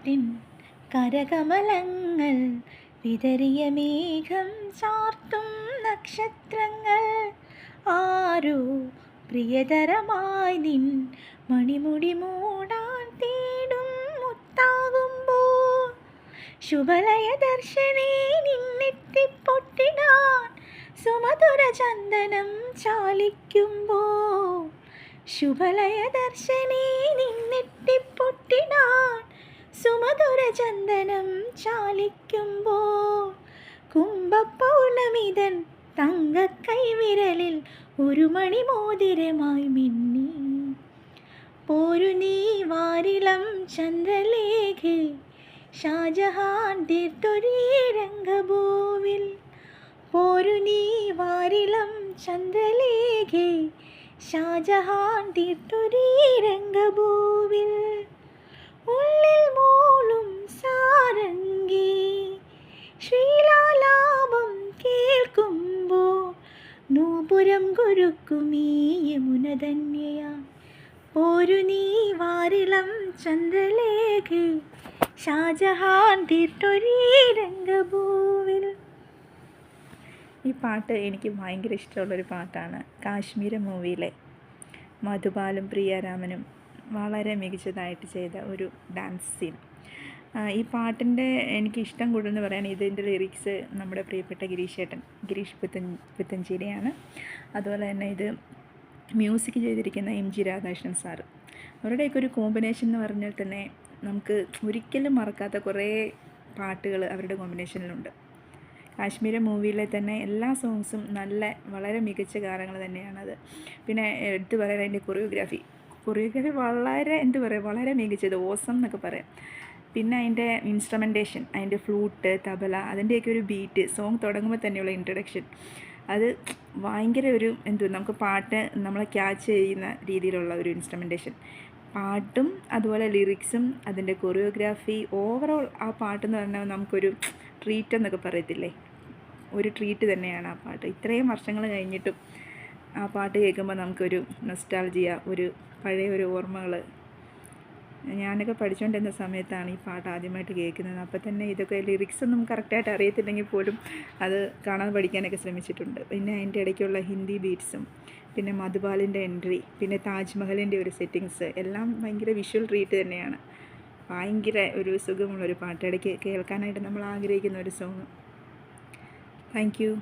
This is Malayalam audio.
പാട്ടിൻ കരകമലങ്ങൾ വിതറിയ മേഘം ചാർത്തും നക്ഷത്രങ്ങൾ ആരോ പ്രിയതരമായി നിൻ മണിമുടി മൂടാൻ തേടും മുത്താകുമ്പോൾ ശുഭലയ ദർശനേ നിന്നെത്തിപ്പൊട്ടിടാൻ സുമധുര ചന്ദനം ചാലിക്കുമ്പോൾ ശുഭലയ ദർശനേ നിന്നെത്തിപ്പൊട്ടിടാൻ സുമധുര ചന്ദനം ചാലിക്കുമ്പോൾ കുംഭപൗർണമിതൻ തങ്കക്കൈവിരലിൽ ഒരു മണിമോതിരമായി മിന്നി പോരു നീ വാരിളം ചന്ദ്രലേഖേ ഷാജഹാൻ തീർത്തൊരീ രംഗഭൂവിൽ പോരു നീ വാരിളം ചന്ദ്രലേഖേ ഷാജഹാൻ തീർത്തൊരീ രംഗഭൂവിൽ ഉള്ളിൽ മൂളും സാരംഗി ശ്രീലാലാപം കേൾക്കുമ്പോൾ നൂപുരം കുരുക്കുമീ യമുനധന്യയാ പോരു നീ വാരിളം ചന്ദ്രലേഖേ ഷാജഹാൻ തീർത്തൊരീ രംഗഭൂവിൽ. ഈ പാട്ട് എനിക്ക് ഭയങ്കര ഇഷ്ടമുള്ളൊരു പാട്ടാണ്. കാശ്മീര മൂവിയിലെ മധുപാലും പ്രിയരാമനും വളരെ മികച്ചതായിട്ട് ചെയ്ത ഒരു ഡാൻസ് സീൻ. ഈ പാട്ടിൻ്റെ എനിക്ക് ഇഷ്ടം കൂടുതലെന്ന് പറയാൻ ഇതിൻ്റെ ലിറിക്സ് നമ്മുടെ പ്രിയപ്പെട്ട ഗിരീഷ് പുത്തഞ്ചേരിയാണ്. അതുപോലെ തന്നെ ഇത് മ്യൂസിക് ചെയ്തിരിക്കുന്ന MG രാധാകൃഷ്ണൻ സാറ്. അവരുടെയൊക്കെ ഒരു കോമ്പിനേഷൻ എന്ന് പറഞ്ഞാൽ തന്നെ നമുക്ക് ഒരിക്കലും മറക്കാത്ത കുറേ പാട്ടുകൾ അവരുടെ കോമ്പിനേഷനിലുണ്ട്. കാശ്മീര മൂവിയിലെ തന്നെ എല്ലാ സോങ്സും വളരെ മികച്ച ഗാനങ്ങൾ തന്നെയാണത്. പിന്നെ എടുത്തു പറയാൻ അതിൻ്റെ കൊറിയോഗ്രാഫി വളരെ മികച്ചത്, ഓസം എന്നൊക്കെ പറയാം. പിന്നെ അതിൻ്റെ ഇൻസ്ട്രുമെൻറ്റേഷൻ, അതിൻ്റെ ഫ്ലൂട്ട്, തബല, അതിൻ്റെയൊക്കെ ഒരു ബീറ്റ്, സോങ് തുടങ്ങുമ്പോൾ തന്നെയുള്ള ഇൻട്രഡക്ഷൻ, അത് ഭയങ്കര ഒരു നമുക്ക് പാട്ട് നമ്മളെ ക്യാച്ച് ചെയ്യുന്ന രീതിയിലുള്ള ഒരു ഇൻസ്ട്രുമെൻറ്റേഷൻ. പാട്ടും അതുപോലെ ലിറിക്സും അതിൻ്റെ കൊറിയോഗ്രാഫി, ഓവറോൾ ആ പാട്ടെന്ന് പറഞ്ഞാൽ നമുക്കൊരു ട്രീറ്റ് എന്നൊക്കെ പറയത്തില്ലേ, ഒരു ട്രീറ്റ് തന്നെയാണ് ആ പാട്ട്. ഇത്രയും വർഷങ്ങൾ കഴിഞ്ഞിട്ടും ആ പാട്ട് കേൾക്കുമ്പോൾ നമുക്കൊരു നൊസ്റ്റാൾജിയ, ഒരു പഴയ ഒരു ഓർമ്മകൾ. ഞാനൊക്കെ പഠിച്ചുകൊണ്ടിരുന്ന സമയത്താണ് ഈ പാട്ട് ആദ്യമായിട്ട് കേൾക്കുന്നത്. അപ്പോൾ തന്നെ ഇതൊക്കെ ലിറിക്സ് ഒന്നും കറക്റ്റായിട്ട് അറിയത്തില്ലെങ്കിൽ പോലും അത് കാണാൻ പഠിക്കാനൊക്കെ ശ്രമിച്ചിട്ടുണ്ട്. പിന്നെ അതിൻ്റെ ഇടയ്ക്കുള്ള ഹിന്ദി ബീറ്റ്സും, പിന്നെ മധുപാലിൻ്റെ എൻട്രി, പിന്നെ താജ്മഹലിൻ്റെ ഒരു സെറ്റിങ്സ്, എല്ലാം ഭയങ്കര വിഷ്വൽ ട്രീറ്റ് തന്നെയാണ്. ഭയങ്കര ഒരു സുഖമുള്ളൊരു പാട്ട്, ഇടയ്ക്ക് കേൾക്കാനായിട്ട് നമ്മൾ ആഗ്രഹിക്കുന്ന ഒരു സോങ്. Thank you.